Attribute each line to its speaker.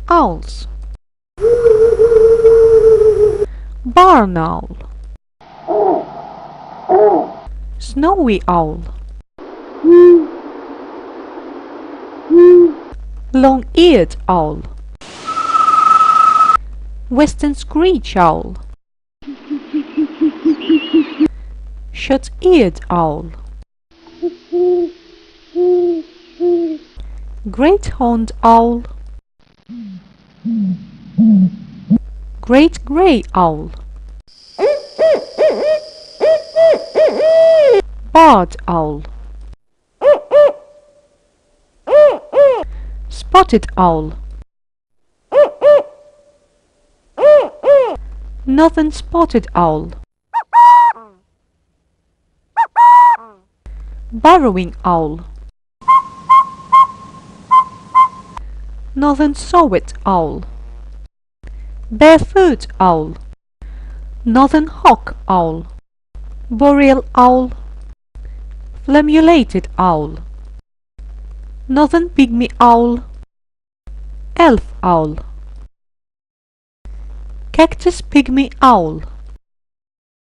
Speaker 1: owls. Barn owl. Snowy owl. Long-eared owl. Western screech owl. Short-eared owl. Great horned owl. Great grey owl. Barred owl. Spotted owl. Northern spotted owl. Burrowing owl. Northern saw-whet owl. Barefoot owl. Northern hawk owl. Boreal owl. Flammulated owl. Northern pygmy owl. Elf owl. Cactus pygmy owl.